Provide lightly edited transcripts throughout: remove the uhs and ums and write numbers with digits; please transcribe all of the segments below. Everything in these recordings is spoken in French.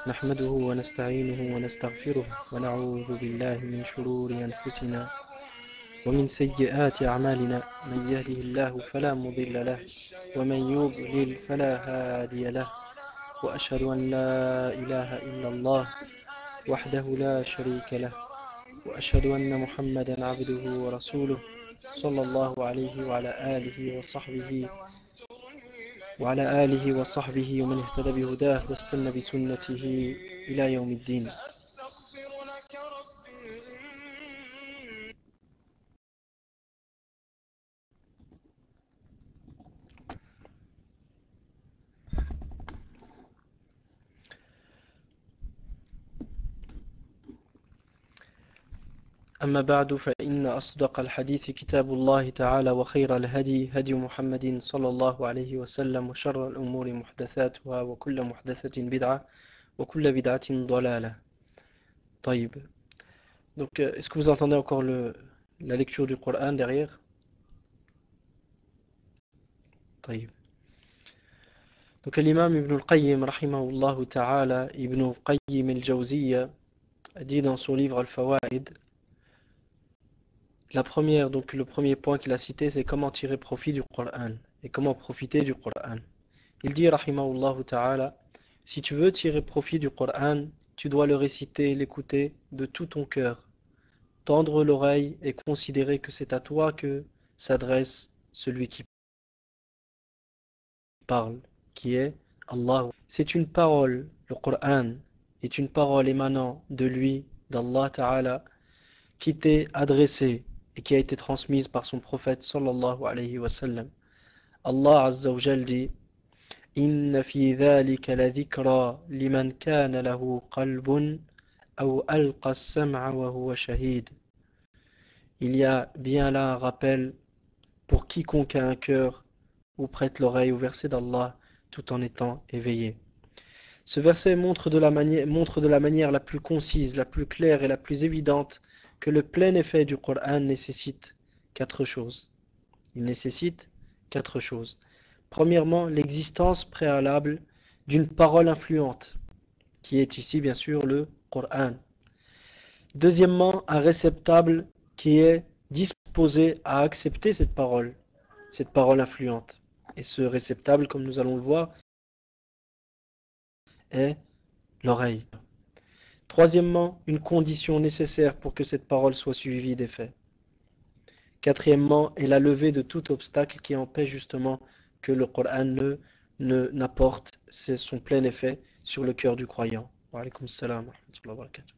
نحمده ونستعينه ونستغفره ونعوذ بالله من شرور أنفسنا ومن سيئات أعمالنا من يهده الله فلا مضل له ومن يضلل فلا هادي له وأشهد أن لا إله إلا الله وحده لا شريك له وأشهد أن محمدا عبده ورسوله صلى الله عليه وعلى آله وصحبه ومن اهتدى بهداه واستنى بسنته إلى يوم الدين. أما بعد فإن أصدق الحديث كتاب الله تعالى وخير الهدي هدي محمد صلى الله عليه وسلم وشر الأمور محدثاتها وكل محدثة بدعة وكل بدعة ضلالة. طيب. Donc, est-ce que vous entendez encore la lecture du Coran derrière? طيب. Donc, l'imam Ibn al-Qayyim, rahimahullah ta'ala, Ibn al-Qayyim al-Jawziyya, dit dans son livre Al-Fawaid, la première, donc le premier point qu'il a cité, c'est comment tirer profit du Coran et comment profiter du Coran. Il dit, rahimahullah ta'ala, si tu veux tirer profit du Coran, tu dois le réciter, l'écouter de tout ton cœur, tendre l'oreille et considérer que c'est à toi que s'adresse celui qui parle, qui est Allah. C'est une parole, le Coran est une parole émanant de lui, d'Allah ta'ala, qui t'est adressée et qui a été transmise par son prophète sallallahu alayhi wa sallam. Allah azza wa jal dit: Inna fi dhalika la dhikra liman kana lahu qalbun aw alqa as-sam'a wa huwa shahid. Il y a bien là un rappel pour quiconque a un cœur ou prête l'oreille au verset d'Allah tout en étant éveillé. Ce verset montre de la manière la plus concise, la plus claire et la plus évidente que le plein effet du Coran nécessite 4 choses. Il nécessite 4 choses. Premièrement, l'existence préalable d'une parole influente, qui est ici bien sûr le Coran. Deuxièmement, un réceptacle qui est disposé à accepter cette parole influente. Et ce réceptacle, comme nous allons le voir, est l'oreille. Troisièmement, une condition nécessaire pour que cette parole soit suivie d'effet. Quatrièmement, est la levée de tout obstacle qui empêche justement que le Coran n'apporte son plein effet sur le cœur du croyant. Wa alaykum salam wa rahmatullahi wa barakatuh.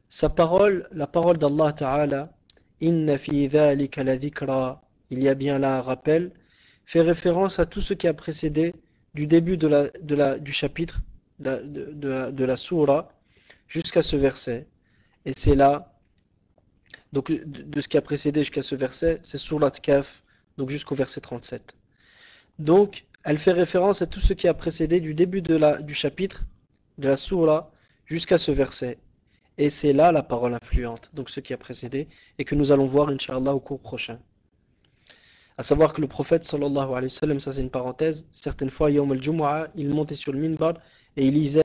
Sa parole, la parole d'Allah Ta'ala, Inna fi dhalika la dhikra, il y a bien là un rappel, fait référence à tout ce qui a précédé du début du chapitre de la sourate jusqu'à ce verset. Et c'est là, donc de ce qui a précédé jusqu'à ce verset, c'est sourate Kaf, donc jusqu'au verset 37. Donc, elle fait référence à tout ce qui a précédé du début du chapitre de la sourate jusqu'à ce verset. Et c'est là la parole influente, donc ce qui a précédé, et que nous allons voir, Inch'Allah, au cours prochain. À savoir que le prophète, sallallahu alayhi wa sallam, ça c'est une parenthèse, certaines fois, Yawm al-Jumu'ah, il montait sur le minbar et il lisait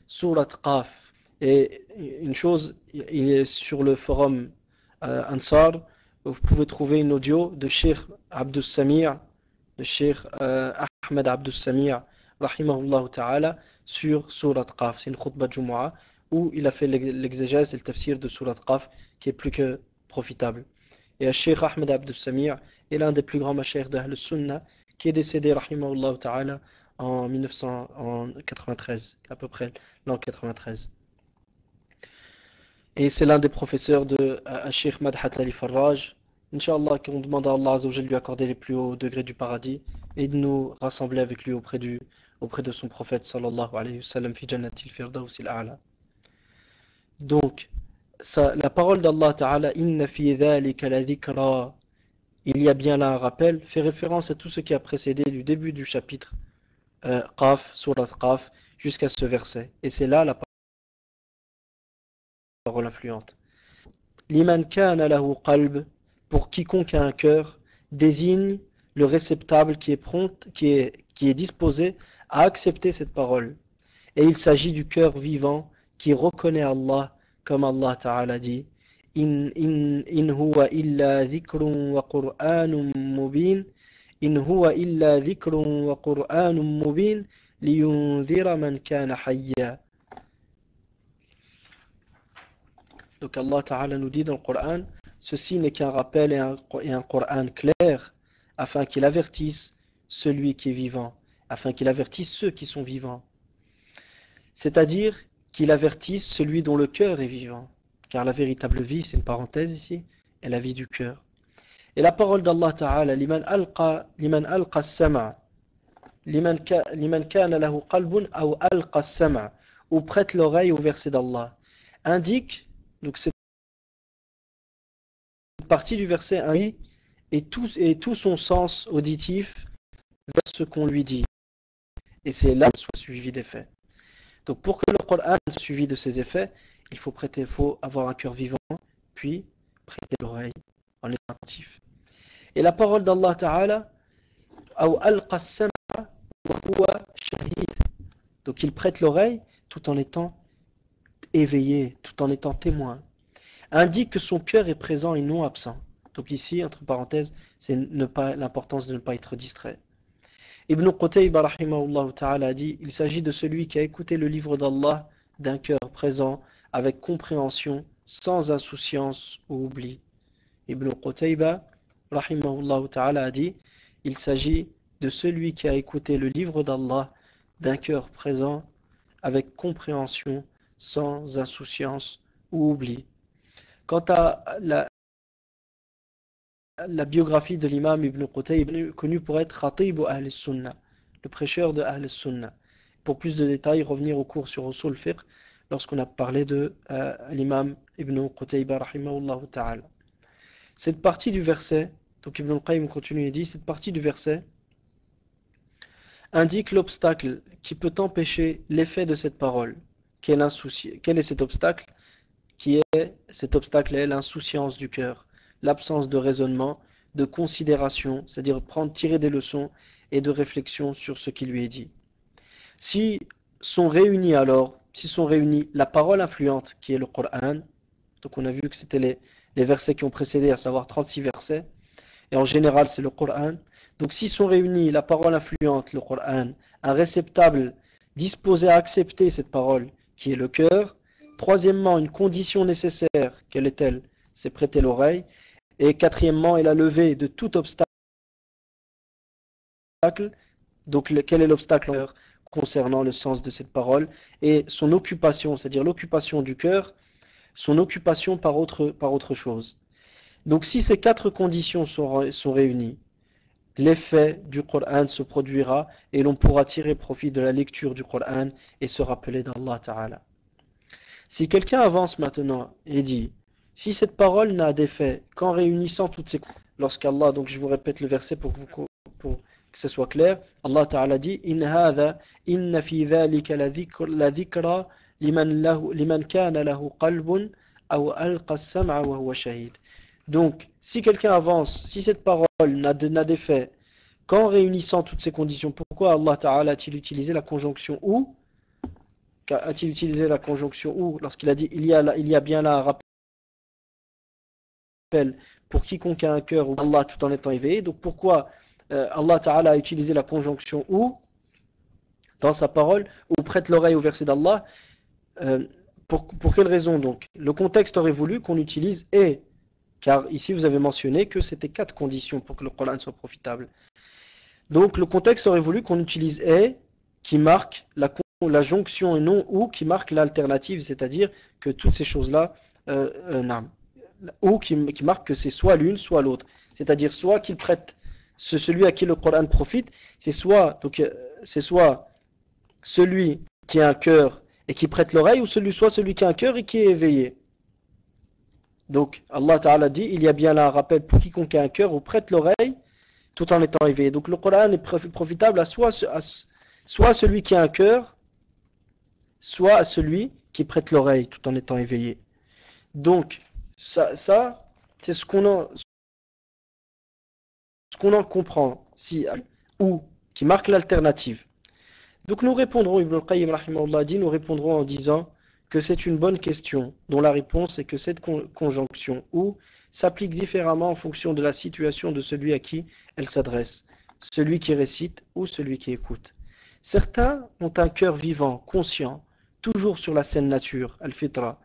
Surat Qaf. Et une chose, il est sur le forum Ansar, vous pouvez trouver une audio de Cheikh Abdus Samir, de Cheikh Ahmed Abdus Samir, rahimahullah ta'ala, sur Surat Qaf. C'est une khutbah de Jumu'ah où il a fait l'exégèse et le tafsir de Surat Qaf qui est plus que profitable. Et Cheikh Ahmed Abdus Samir est l'un des plus grands mashayikh d'Ahl Sunnah qui est décédé, rahimahullah ta'ala, en 1993, à peu près l'an 93. Et c'est l'un des professeurs de Cheikh Madhat Ali Farraj. Inch'Allah, qu'on demande à Allah Azza wa Jalla de lui accorder les plus hauts degrés du paradis et de nous rassembler avec lui auprès de son prophète sallallahu alayhi wa sallam fi jannatil firdawsil a'la. Donc, la parole d'Allah Ta'ala, Inna fi dhalika la dhikra, il y a bien là un rappel, fait référence à tout ce qui a précédé du début du chapitre Qaf, Surat Qaf, jusqu'à ce verset. Et c'est là la parole influente. Liman kana lahu qalb, pour quiconque a un cœur, désigne le réceptacle qui qui est disposé à accepter cette parole. Et il s'agit du cœur vivant qui reconnaît Allah, comme Allah Ta'ala dit in huwa illa dhikrun wa qur'anun mubin in huwa illa dhikrun wa qur'anun mubin liyunzira man kana hayya. Donc Allah Ta'ala nous dit dans le Coran, ceci n'est qu'un rappel et un Coran clair, afin qu'il avertisse celui qui est vivant, afin qu'il avertisse ceux qui sont vivants. C'est-à-dire qu'il avertisse celui dont le cœur est vivant. Car la véritable vie, c'est une parenthèse ici, est la vie du cœur. Et la parole d'Allah Ta'ala, liman alqa as-sam'a, liman kana lahu qalbun aw alqa as-sam'a, ou prête l'oreille au verset d'Allah, indique, donc cette partie du verset 1 et tout son sens auditif vers ce qu'on lui dit. Et c'est là qu'il soit suivi des faits. Donc pour que le Coran soit suivi de ses effets, il faut avoir un cœur vivant, puis prêter l'oreille en étant attentif. Et la parole d'Allah Ta'ala, donc il prête l'oreille tout en étant éveillé, tout en étant témoin, indique que son cœur est présent et non absent. Donc ici, entre parenthèses, c'est l'importance de ne pas être distrait. Ibn Qutayba rahimahullah ta'ala a dit, il s'agit de celui qui a écouté le livre d'Allah d'un cœur présent, avec compréhension, sans insouciance ou oubli. Ibn Qutayba rahimahullah ta'ala a dit, il s'agit de celui qui a écouté le livre d'Allah d'un cœur présent, avec compréhension, sans insouciance ou oubli. Quant à la biographie de l'imam Ibn Qutayba, connu pour être Khatib Ahl Sunnah, le prêcheur de Ahl Sunnah. Pour plus de détails, revenir au cours sur Usul Fiqh, lorsqu'on a parlé de l'imam Ibn Qutayba rahimahullah ta'ala. Cette partie du verset, donc Ibn Qayyim continue et dit, cette partie du verset indique l'obstacle qui peut empêcher l'effet de cette parole. Quel est cet obstacle? Cet obstacle est l'insouciance du cœur, l'absence de raisonnement, de considération, c'est-à-dire tirer des leçons et de réflexion sur ce qui lui est dit. Si sont réunis la parole influente qui est le Coran, donc on a vu que c'était les versets qui ont précédé, à savoir 36 versets, et en général c'est le Coran. Donc s'ils sont réunis la parole influente, le Coran, un réceptacle disposé à accepter cette parole qui est le cœur. Troisièmement, une condition nécessaire, quelle est-elle? C'est prêter l'oreille. Et quatrièmement, est la levée de tout obstacle. Donc quel est l'obstacle concernant le sens de cette parole et son occupation, c'est-à-dire l'occupation du cœur, son occupation par autre chose. Donc si ces quatre conditions sont réunies, l'effet du Coran se produira et l'on pourra tirer profit de la lecture du Coran et se rappeler d'Allah Ta'ala. Si quelqu'un avance maintenant et dit, si cette parole n'a d'effet qu'en réunissant toutes ces... Lorsqu'Allah, donc je vous répète le verset pour que ce soit clair, Allah Ta'ala dit, inna fi dhalika la dhikra liman kana lahu qalbun aw alqa as-sam'a wa huwa shahid. Donc, si quelqu'un avance, si cette parole n'a d'effet qu'en réunissant toutes ces conditions, pourquoi Allah Ta'ala a-t-il utilisé la conjonction ou? A-t-il utilisé la conjonction ou lorsqu'il a dit il y a bien là un rappel pour quiconque a un cœur ou Allah tout en étant éveillé? Donc pourquoi Allah Ta'ala a utilisé la conjonction ou dans sa parole ou prête l'oreille au verset d'Allah? Pour quelle raison donc? Le contexte aurait voulu qu'on utilise et, car ici vous avez mentionné que c'était 4 conditions pour que le Coran soit profitable. Donc le contexte aurait voulu qu'on utilise et qui marque la jonction et non ou qui marque l'alternative, c'est-à-dire que toutes ces choses-là, ou qui marque que c'est soit l'une, soit l'autre. C'est-à-dire soit qu'il prête, celui à qui le Coran profite, c'est soit celui qui a un cœur et qui prête l'oreille, ou soit celui qui a un cœur et qui est éveillé. Donc Allah Ta'ala dit, il y a bien là un rappel pour quiconque a un cœur ou prête l'oreille tout en étant éveillé. Donc le Coran est profitable à soit celui qui a un cœur, soit à celui qui prête l'oreille tout en étant éveillé. Donc ça c'est ce qu'on en comprend. Si ou qui marque l'alternative. Donc nous répondrons, Ibn al-Qayyim rahimahullah dit, nous répondrons en disant que c'est une bonne question, dont la réponse est que cette conjonction ou s'applique différemment en fonction de la situation de celui à qui elle s'adresse, celui qui récite ou celui qui écoute. Certains ont un cœur vivant, conscient, toujours sur la saine nature, al-fitra.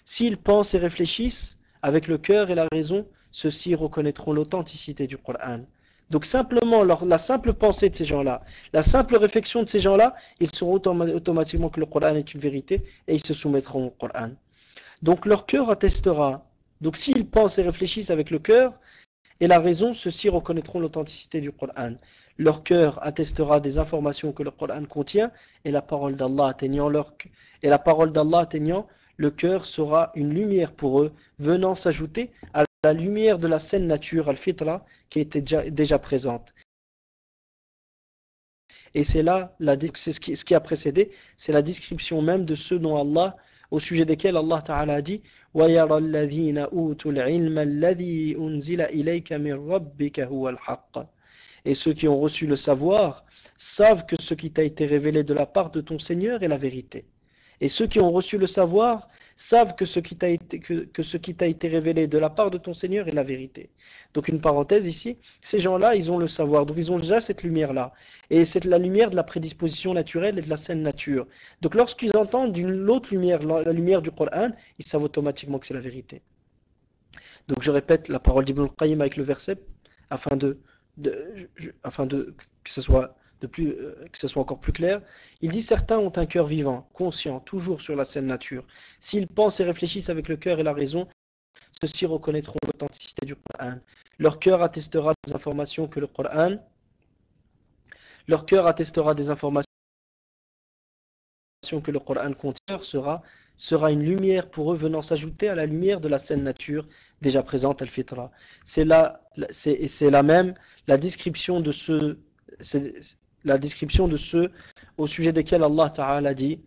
S'ils pensent et réfléchissent avec le cœur et la raison, ceux-ci reconnaîtront l'authenticité du Coran. Donc simplement, la simple pensée de ces gens-là, la simple réflexion de ces gens-là, ils sauront automatiquement que le Coran est une vérité et ils se soumettront au Coran. Donc leur cœur attestera. Donc s'ils pensent et réfléchissent avec le cœur et la raison, ceux-ci reconnaîtront l'authenticité du Coran. Leur cœur attestera des informations que le Coran contient et la parole d'Allah atteignant le cœur sera une lumière pour eux, venant s'ajouter à la lumière de la saine nature, al-fitra, qui était déjà présente. Et c'est là, ce qui a précédé, c'est la description même de ceux dont Allah, au sujet desquels Allah Ta'ala a dit وَيَرَى الَّذِينَ أُوتُوا الْعِلْمَ الَّذِي أُنزِلَ إِلَيْكَ مِنْ رَبِّكَ هُوَ الْحَقَّ. Et ceux qui ont reçu le savoir savent que ce qui t'a été révélé de la part de ton Seigneur est la vérité. Et ceux qui ont reçu le savoir savent que ce qui t'a été révélé de la part de ton Seigneur est la vérité. Donc une parenthèse ici, ces gens-là, ils ont le savoir, donc ils ont déjà cette lumière-là. Et c'est la lumière de la prédisposition naturelle et de la saine nature. Donc lorsqu'ils entendent l'autre lumière, la lumière du Coran, ils savent automatiquement que c'est la vérité. Donc je répète la parole d'Ibn al-Qayyim avec le verset, afin que ce soit encore plus clair. Il dit certains ont un cœur vivant, conscient, toujours sur la saine nature. S'ils pensent et réfléchissent avec le cœur et la raison, ceux-ci reconnaîtront l'authenticité du Coran. Leur cœur attestera des informations que le Coran contient, sera une lumière pour eux venant s'ajouter à la lumière de la saine nature déjà présente, al-fitra. C'est la même la description de ceux au sujet desquels Allah Ta'ala dit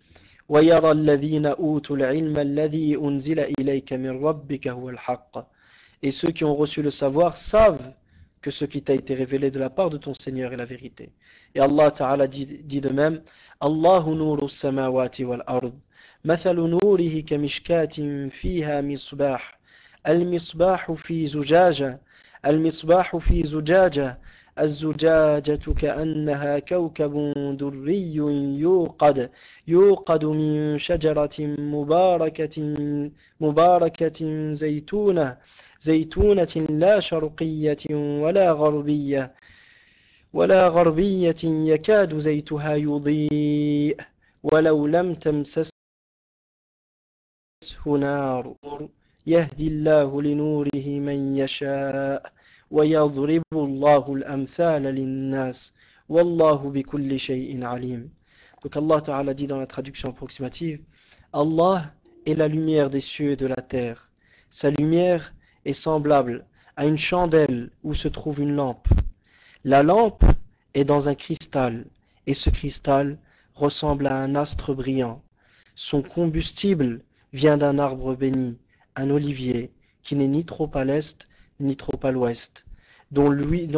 وَيَرَى الَّذِينَ أُوتُوا الْعِلْمَ الَّذِي أُنزِلَ إِلَيْكَ مِنْ رَبِّكَ هُوَ الْحَقَّ. Et ceux qui ont reçu le savoir savent que ce qui t'a été révélé de la part de ton Seigneur est la vérité. Et Allah Ta'ala dit de même Allahu nuru as-samawati wal-ard مثل نوره كمشكاة فيها مصباح المصباح في زجاجة الزجاجة كأنها كوكب دري يوقد من شجرة مباركة زيتونة لا شرقية ولا غربية يكاد زيتها يضيء ولو لم تمسسه نار يهدي الله لنوره من يشاء ويضرب الله الأمثال للناس والله بكل شيء عليم. Donc Allah Ta'ala dit dans la traduction approximative, Allah est la lumière des cieux et de la terre. Sa lumière est semblable à une chandelle où se trouve une lampe. La lampe est dans un cristal et ce cristal ressemble à un astre brillant. Son combustible vient d'un arbre béni, un olivier, qui n'est ni trop à l'est ni trop à l'ouest, dont l'huile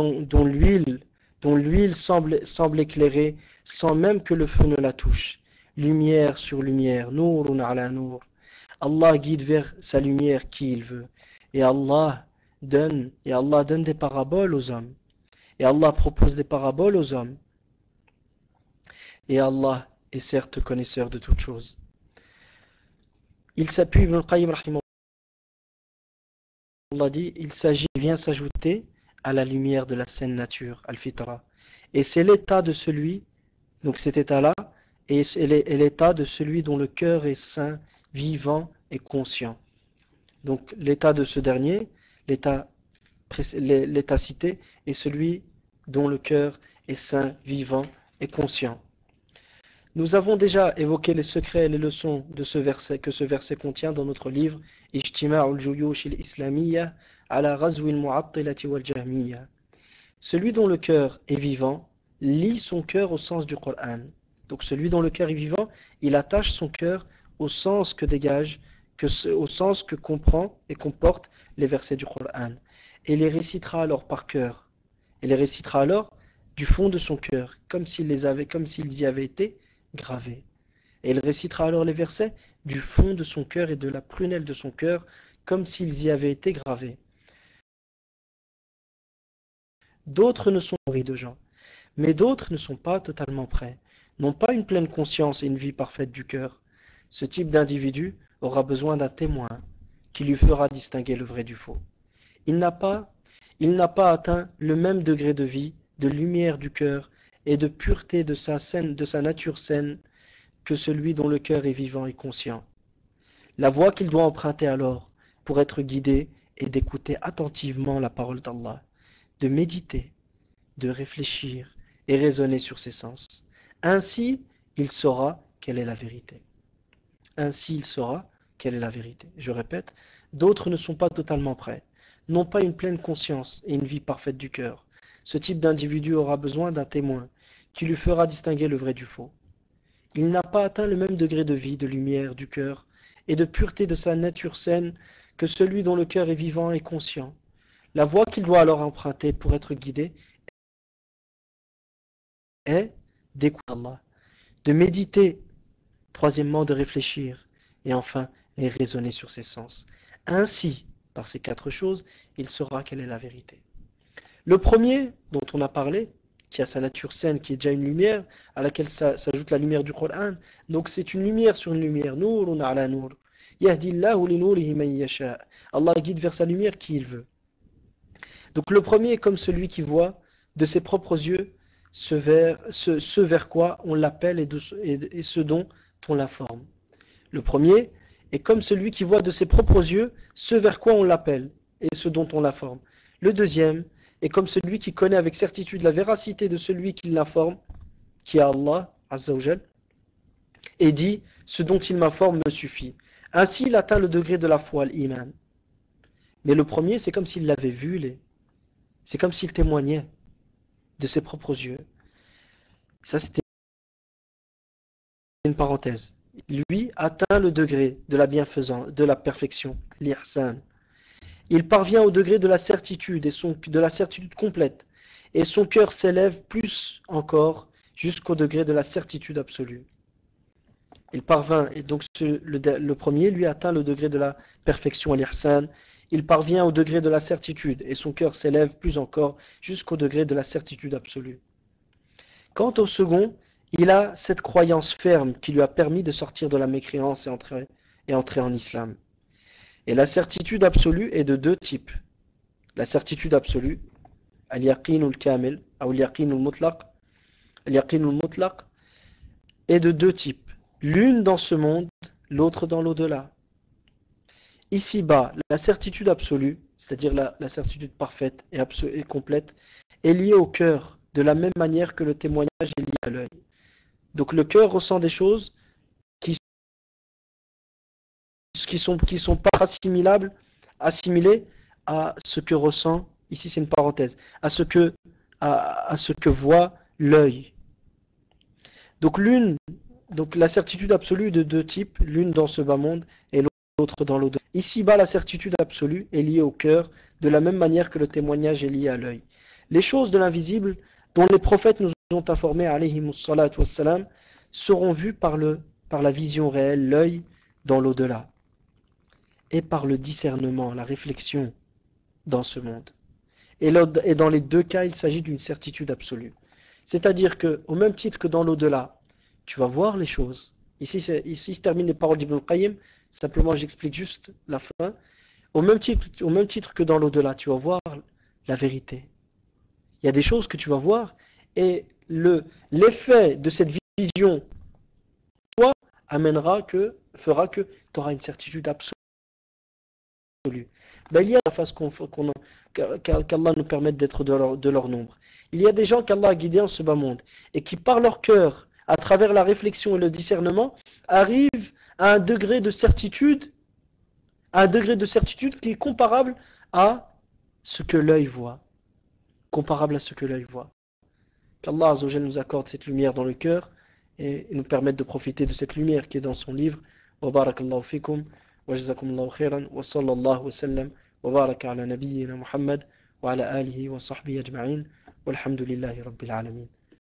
semble éclairer sans même que le feu ne la touche. Lumière sur lumière, nourun ala nour. Allah guide vers sa lumière qui il veut. Et Allah donne des paraboles aux hommes. Et Allah propose des paraboles aux hommes. Et Allah est certes connaisseur de toutes choses. Il s'appuie, Ibn al-Qayyim rahimahullah dit, vient s'ajouter à la lumière de la saine nature, al-fitra. Et c'est l'état de celui, donc cet état-là, et l'état de celui dont le cœur est sain, vivant et conscient. Donc l'état de ce dernier, l'état cité, est celui dont le cœur est sain, vivant et conscient. Nous avons déjà évoqué les secrets et les leçons de ce verset que ce verset contient dans notre livre Ijtima'ul Juyush al-Islamiyya ala Ghazwi al-Mu'attilati wal-Jahmiyya. Celui dont le cœur est vivant lie son cœur au sens du Coran. Donc celui dont le cœur est vivant, il attache son cœur au sens que dégage, au sens que comprend et comporte les versets du Coran. Et les récitera alors par cœur. Et les récitera alors du fond de son cœur, comme s'ils y avaient été gravés. Et il récitera alors les versets du fond de son cœur et de la prunelle de son cœur, comme s'ils y avaient été gravés. D'autres ne sont pas nourris de gens, mais d'autres ne sont pas totalement prêts, n'ont pas une pleine conscience et une vie parfaite du cœur. Ce type d'individu aura besoin d'un témoin qui lui fera distinguer le vrai du faux. Il n'a pas atteint le même degré de vie, de lumière du cœur et de pureté de sa nature saine que celui dont le cœur est vivant et conscient. La voie qu'il doit emprunter alors pour être guidé est d'écouter attentivement la parole d'Allah, de méditer, de réfléchir et raisonner sur ses sens. Ainsi, il saura quelle est la vérité. Ainsi, il saura quelle est la vérité. Je répète, d'autres ne sont pas totalement prêts, n'ont pas une pleine conscience et une vie parfaite du cœur. Ce type d'individu aura besoin d'un témoin qui lui fera distinguer le vrai du faux. Il n'a pas atteint le même degré de vie, de lumière du cœur et de pureté de sa nature saine que celui dont le cœur est vivant et conscient. La voie qu'il doit alors emprunter pour être guidé est d'écouter Allah, de méditer, troisièmement de réfléchir, et enfin et raisonner sur ses sens. Ainsi, par ces quatre choses, il saura quelle est la vérité. Le premier, dont on a parlé, qui a sa nature saine, qui est déjà une lumière, à laquelle s'ajoute la lumière du Coran, donc c'est une lumière sur une lumière, Nourun ala nour. Yahdillahu li nourihi man yasha. Allah guide vers sa lumière qui il veut. Donc le premier est comme celui qui voit de ses propres yeux ce vers quoi on l'appelle et ce dont on l'informe. Le premier est comme celui qui voit de ses propres yeux ce vers quoi on l'appelle et ce dont on l'informe. Le deuxième est comme celui qui connaît avec certitude la véracité de celui qui l'informe, qui est Allah, Azza wa Jal, et dit « ce dont il m'informe me suffit ». Ainsi, il atteint le degré de la foi, l'iman. Mais le premier, c'est comme s'il l'avait vu, c'est comme s'il témoignait de ses propres yeux. Ça, c'était une parenthèse. Lui atteint le degré de la bienfaisance, de la perfection, l'ihsan. Il parvient au degré de la certitude, de la certitude complète, et son cœur s'élève plus encore jusqu'au degré de la certitude absolue. Il parvint, et donc le premier, lui, atteint le degré de la perfection, l'ihsan. Il parvient au degré de la certitude, et son cœur s'élève plus encore jusqu'au degré de la certitude absolue. Quant au second, il a cette croyance ferme qui lui a permis de sortir de la mécréance et entrer en islam. Et la certitude absolue est de deux types. La certitude absolue, al-yaqinul kamil, ou al-yaqinul mutlaq, al-yaqinul mutlaq, est de deux types. L'une dans ce monde, l'autre dans l'au-delà. Ici-bas, la certitude absolue, c'est-à-dire la certitude parfaite et complète, est liée au cœur, de la même manière que le témoignage est lié à l'œil. Donc le cœur ressent des choses qui sont pas assimilées à ce que ressent, ici c'est une parenthèse, à ce que voit l'œil. Donc la certitude absolue de deux types, l'une dans ce bas monde et l'autre dans l'au-delà. Ici-bas, la certitude absolue est liée au cœur, de la même manière que le témoignage est lié à l'œil. Les choses de l'invisible, dont les prophètes nous ont informés, alayhimus salatu wassalam, seront vues par la vision réelle, l'œil, dans l'au-delà, et par le discernement, la réflexion dans ce monde. Et dans les deux cas, il s'agit d'une certitude absolue. C'est-à-dire qu'au même titre que dans l'au-delà, tu vas voir les choses. Ici se terminent les paroles d'Ibn al-Qayyim, simplement j'explique juste la fin. Au même titre que dans l'au-delà, tu vas voir la vérité. Il y a des choses que tu vas voir, et l'effet de cette vision, toi, fera que tu auras une certitude absolue. Ben, il y a la face qu'Allah nous permette d'être de leur nombre. Il y a des gens qu'Allah a guidés en ce bas monde, et qui par leur cœur, à travers la réflexion et le discernement, arrivent à un degré de certitude qui est comparable à ce que l'œil voit. Comparable à ce que l'œil voit. Qu'Allah Azza wa Jalla nous accorde cette lumière dans le cœur et nous permette de profiter de cette lumière qui est dans son livre. Wa barakallahu fikum wa jazakumullahu khairan wa sallallahu wa sallam wa baraka ala nabiyyina Muhammad wa ala alihi wa sahbihi ajma'in. Walhamdulillahi rabbil alamin.